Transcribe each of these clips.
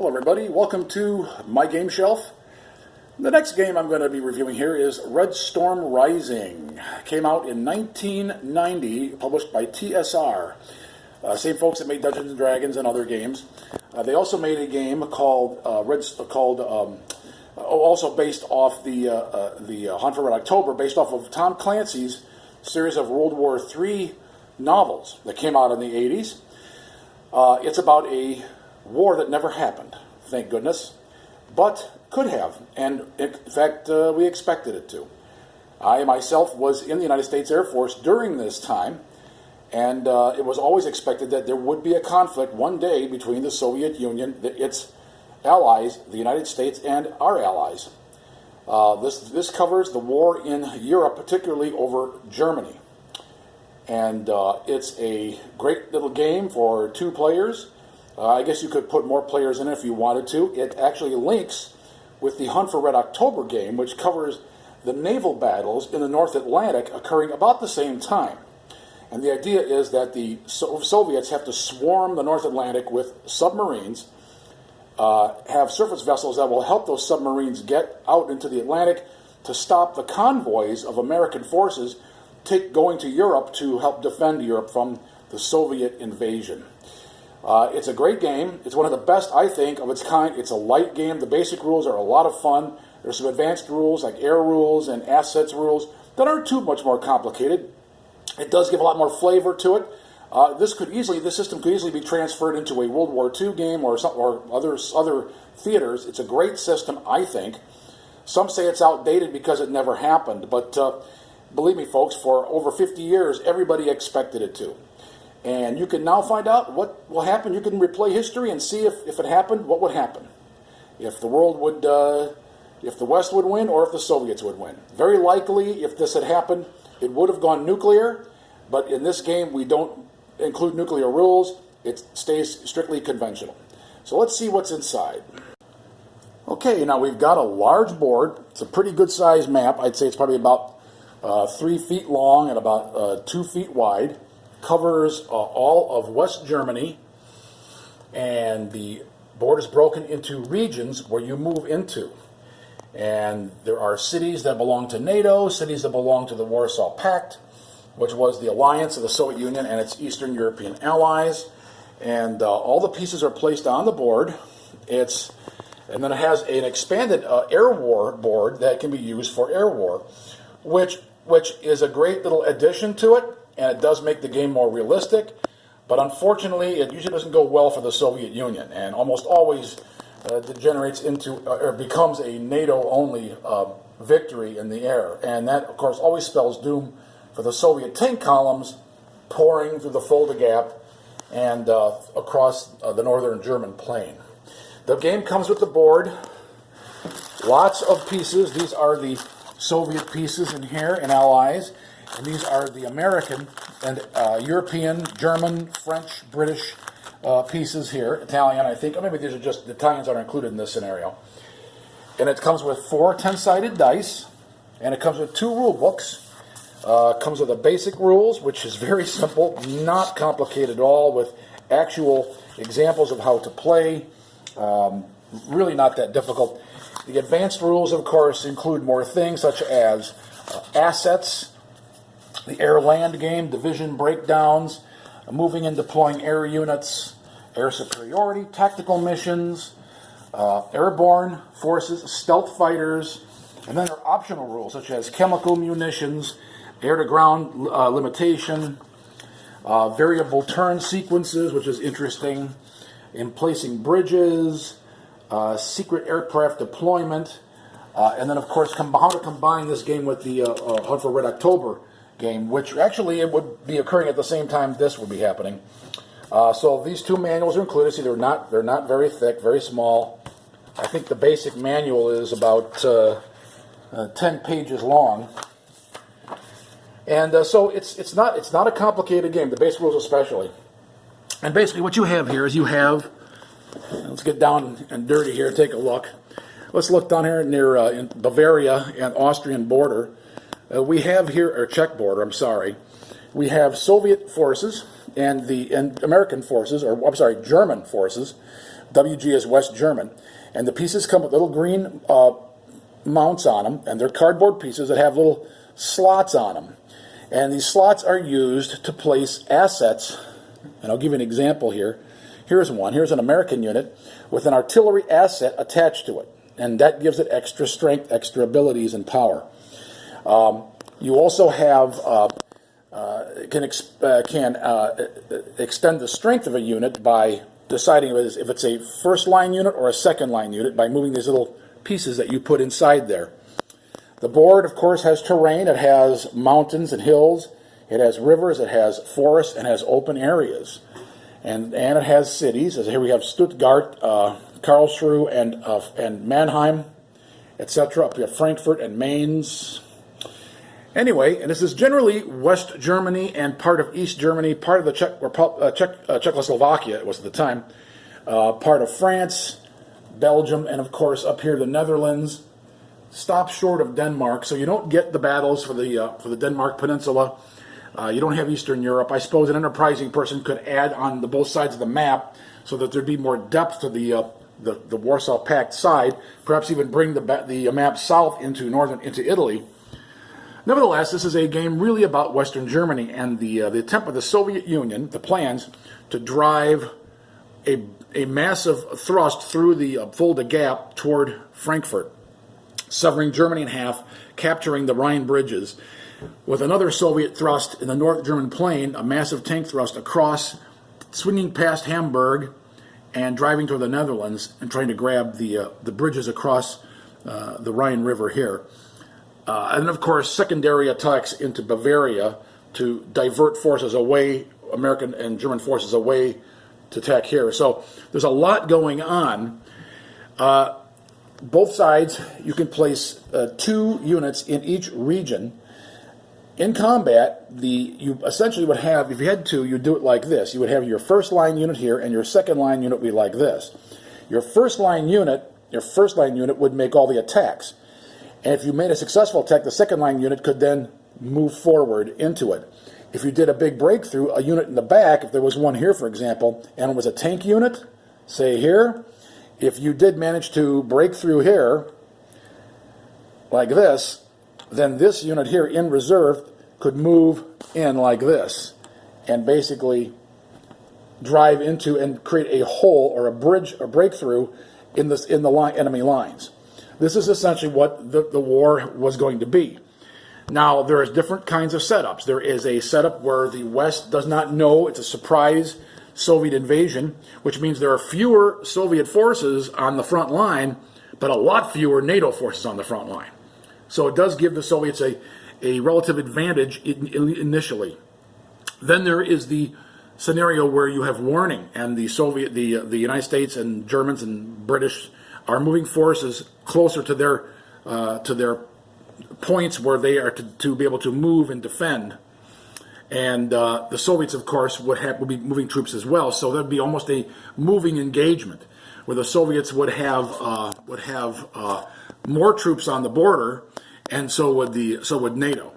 Hello everybody, welcome to my game shelf. The next game I'm going to be reviewing here is Red Storm Rising. Came out in 1990, published by TSR. Same folks that made Dungeons and Dragons and other games. They also made a game called also based off the Hunt for Red October, based off of Tom Clancy's series of World War III novels that came out in the 80s. It's about a war that never happened, thank goodness, but could have, and in fact we expected it to. I myself was in the United States Air Force during this time, and it was always expected that there would be a conflict one day between the Soviet Union, its allies, the United States, and our allies. This covers the war in Europe, particularly over Germany. And it's a great little game for 2 players. I guess you could put more players in it if you wanted to. It actually links with the Hunt for Red October game, which covers the naval battles in the North Atlantic occurring about the same time. And the idea is that the Soviets have to swarm the North Atlantic with submarines, have surface vessels that will help those submarines get out into the Atlantic to stop the convoys of American forces going to Europe to help defend Europe from the Soviet invasion. It's a great game. It's one of the best, I think, of its kind. It's a light game. The basic rules are a lot of fun. There's some advanced rules like air rules and assets rules that aren't too much more complicated. It does give a lot more flavor to it. This system could easily be transferred into a World War II game or other theaters. It's a great system, I think. Some say it's outdated because it never happened, but believe me, folks, for over 50 years, everybody expected it to. And you can now find out what will happen. You can replay history and see if it happened, what would happen. If the West would win or if the Soviets would win. Very likely, if this had happened, it would have gone nuclear. But in this game, we don't include nuclear rules. It stays strictly conventional. So let's see what's inside. Okay, now we've got a large board. It's a pretty good sized map. I'd say it's probably about 3 feet long and about 2 feet wide. Covers all of West Germany, and the board is broken into regions where you move into. And there are cities that belong to NATO, cities that belong to the Warsaw Pact, which was the alliance of the Soviet Union and its Eastern European allies. And all the pieces are placed on the board. And then it has an expanded air war board that can be used for air war, which is a great little addition to it. And it does make the game more realistic, but unfortunately it usually doesn't go well for the Soviet Union, and almost always degenerates into or becomes a NATO-only victory in the air. And that, of course, always spells doom for the Soviet tank columns pouring through the Fulda Gap and across the northern German plain. The game comes with the board, lots of pieces. These are the Soviet pieces in here and allies. And these are the American and European, German, French, British pieces here. Italian, I think. Or maybe these are just the Italians aren't included in this scenario. And it comes with 4 10-sided dice. And it comes with 2 rule books. It comes with the basic rules, which is very simple, not complicated at all, with actual examples of how to play. Really not that difficult. The advanced rules, of course, include more things, such as assets, the air-land game, division breakdowns, moving and deploying air units, air superiority, tactical missions, airborne forces, stealth fighters, and then there are optional rules such as chemical munitions, air-to-ground limitation, variable turn sequences, which is interesting, in placing bridges, secret aircraft deployment, and then, of course, how to combine this game with the Hunt for Red October game, which actually it would be occurring at the same time this would be happening. So these 2 manuals are included. See, they're not very thick, very small. I think the basic manual is about 10 pages long, and so it's not a complicated game. The basic rules especially. And basically, what you have here is let's get down and dirty here. Take a look. Let's look down here near in Bavaria and Austrian border. We have here, or Czech border, I'm sorry. We have Soviet forces and American forces, or I'm sorry, German forces, WG is West German. And the pieces come with little green mounts on them, and they're cardboard pieces that have little slots on them. And these slots are used to place assets, and I'll give you an example here. Here's one. Here's an American unit with an artillery asset attached to it, and that gives it extra strength, extra abilities, and power. You also have can extend the strength of a unit by deciding if it's a first line unit or a second line unit by moving these little pieces that you put inside there. The board, of course, has terrain. It has mountains and hills. It has rivers. It has forests and has open areas. And it has cities. As here we have Stuttgart, Karlsruhe, and Mannheim, etc. Up here, Frankfurt and Mainz. Anyway, and this is generally West Germany and part of East Germany, part of the Czechoslovakia, it was at the time, part of France, Belgium, and of course up here the Netherlands. Stop short of Denmark, so you don't get the battles for the Denmark Peninsula. You don't have Eastern Europe. I suppose an enterprising person could add on both sides of the map so that there'd be more depth to the Warsaw Pact side. Perhaps even bring the map south into Italy. Nevertheless, this is a game really about Western Germany and the attempt of the Soviet Union, the plans to drive a massive thrust through the Fulda Gap toward Frankfurt, severing Germany in half, capturing the Rhine bridges, with another Soviet thrust in the North German plain, a massive tank thrust across, swinging past Hamburg, and driving toward the Netherlands and trying to grab the bridges across the Rhine River here. And of course, secondary attacks into Bavaria to divert forces away, American and German forces away to attack here. So there's a lot going on. Both sides, you can place 2 units in each region. In combat, you essentially would have, if you had 2, you'd do it like this. You would have your first line unit here, and your second line unit would be like this. Your first line unit would make all the attacks. And if you made a successful attack, the second line unit could then move forward into it. If you did a big breakthrough, a unit in the back, if there was one here, for example, and it was a tank unit, say here, if you did manage to break through here, like this, then this unit here in reserve could move in like this and basically drive into and create a hole or a bridge or breakthrough in the enemy lines. This is essentially what the war was going to be. Now, there is different kinds of setups. There is a setup where the West does not know it's a surprise Soviet invasion, which means there are fewer Soviet forces on the front line, but a lot fewer NATO forces on the front line. So it does give the Soviets a relative advantage initially. Then there is the scenario where you have warning, and the United States and Germans and British are moving forces closer to their points where they are to be able to move and defend. And the Soviets, of course, would be moving troops as well. So there'd be almost a moving engagement where the Soviets would have more troops on the border, and so would NATO.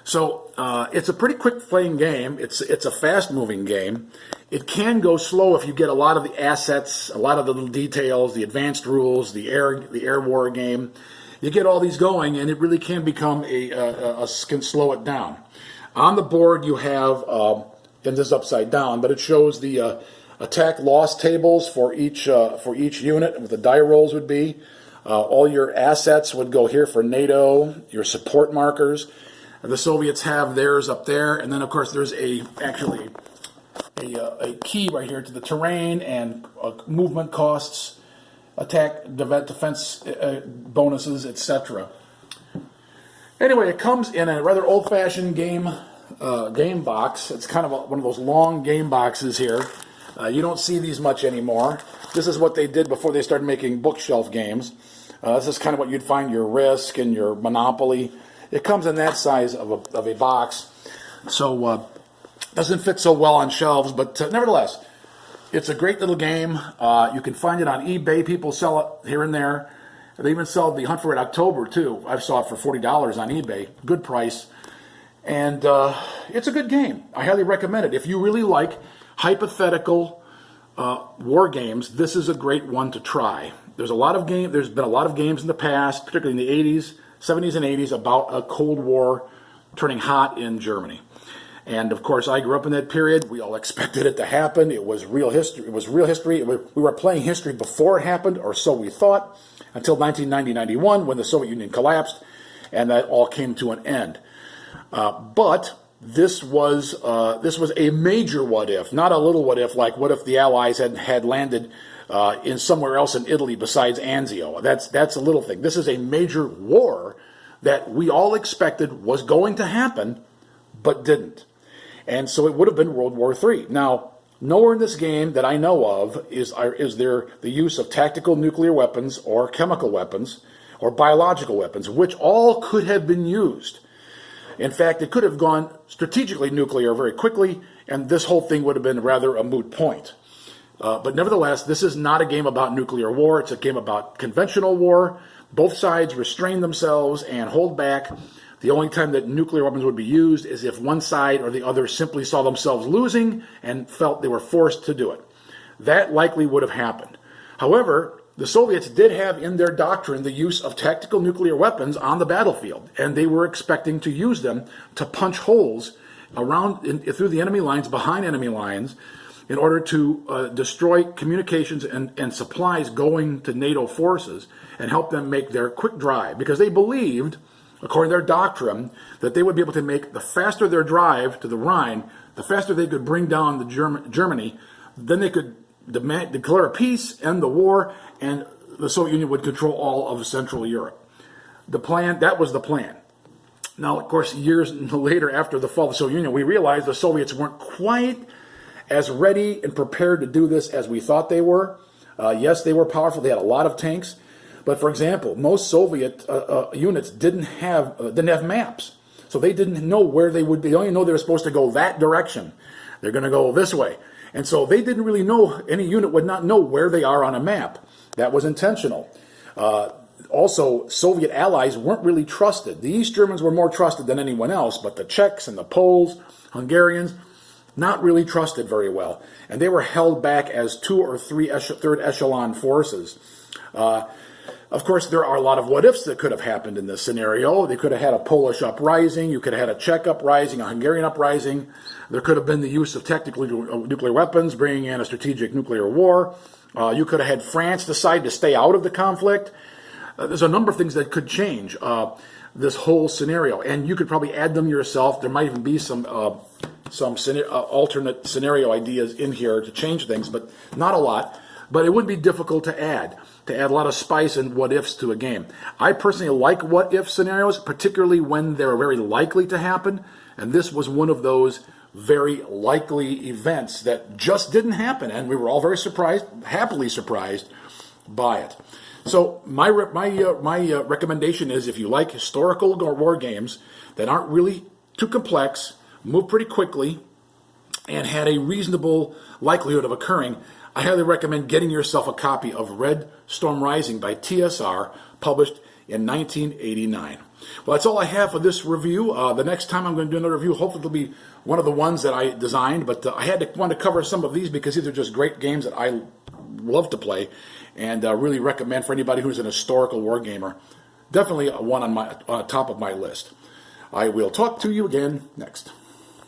So it's a pretty quick playing game. It's a fast moving game. It can go slow if you get a lot of the assets, a lot of the little details, the advanced rules, the air war game. You get all these going, and it really can become can slow it down. On the board, you have, and this is upside down, but it shows the attack loss tables for each unit, and what the die rolls would be. All your assets would go here for NATO, your support markers. The Soviets have theirs up there, and then of course there's actually a key right here to the terrain and movement costs, attack, defense bonuses, etc. Anyway, it comes in a rather old-fashioned game box. It's kind of one of those long game boxes here. You don't see these much anymore. This is what they did before they started making bookshelf games. This is kind of what you'd find your Risk and your Monopoly. It comes in that size of a box, so doesn't fit so well on shelves, but nevertheless, it's a great little game. You can find it on eBay. People sell it here and there. They even sell the Hunt for Red October, too. I saw it for $40 on eBay. Good price. And it's a good game. I highly recommend it. If you really like hypothetical war games, this is a great one to try. There's been a lot of games in the past, particularly in the 80s, 70s and 80s, about a Cold War turning hot in Germany. And of course, I grew up in that period. We all expected it to happen. It was real history. We were playing history before it happened, or so we thought, until 1990-91, when the Soviet Union collapsed, and that all came to an end. But this was a major what if, not a little what if, like what if the Allies had landed in somewhere else in Italy besides Anzio. That's a little thing. This is a major war that we all expected was going to happen, but didn't. And so it would have been World War III. Now, nowhere in this game that I know of is there the use of tactical nuclear weapons or chemical weapons or biological weapons, which all could have been used. In fact, it could have gone strategically nuclear very quickly, and this whole thing would have been rather a moot point. But nevertheless, this is not a game about nuclear war. It's a game about conventional war. Both sides restrain themselves and hold back. The only time that nuclear weapons would be used is if one side or the other simply saw themselves losing and felt they were forced to do it. That likely would have happened. However, the Soviets did have in their doctrine the use of tactical nuclear weapons on the battlefield, and they were expecting to use them to punch holes through the enemy lines, behind enemy lines, in order to destroy communications and supplies going to NATO forces and help them make their quick drive, because they believed, according to their doctrine, that they would be able to make, the faster their drive to the Rhine, the faster they could bring down Germany, then they could declare a peace, end the war, and the Soviet Union would control all of Central Europe. That was the plan. Now, of course, years later, after the fall of the Soviet Union, we realized the Soviets weren't quite as ready and prepared to do this as we thought they were. Yes, they were powerful. They had a lot of tanks. But for example, most Soviet units didn't have maps. So they didn't know where they would be. They only know they were supposed to go that direction. They're going to go this way. And so they didn't really know, any unit would not know where they are on a map. That was intentional. Also, Soviet allies weren't really trusted. The East Germans were more trusted than anyone else, but the Czechs and the Poles, Hungarians, not really trusted very well. And they were held back as two or three third echelon forces. Of course, there are a lot of what-ifs that could have happened in this scenario. They could have had a Polish uprising. You could have had a Czech uprising, a Hungarian uprising. There could have been the use of tactical nuclear weapons, bringing in a strategic nuclear war. You could have had France decide to stay out of the conflict. There's a number of things that could change this whole scenario, and you could probably add them yourself. There might even be some alternate scenario ideas in here to change things, but not a lot. But it would be difficult to add a lot of spice and what-ifs to a game. I personally like what-if scenarios, particularly when they're very likely to happen, and this was one of those very likely events that just didn't happen, and we were all very surprised, happily surprised by it. So my recommendation is, if you like historical war games that aren't really too complex, move pretty quickly, and had a reasonable likelihood of occurring, I highly recommend getting yourself a copy of Red Storm Rising by TSR, published in 1989. Well, that's all I have for this review. The next time I'm going to do another review, hopefully it'll be one of the ones that I designed, but I want to cover some of these because these are just great games that I love to play, and really recommend for anybody who's an historical war gamer. Definitely one on top of my list. I will talk to you again next.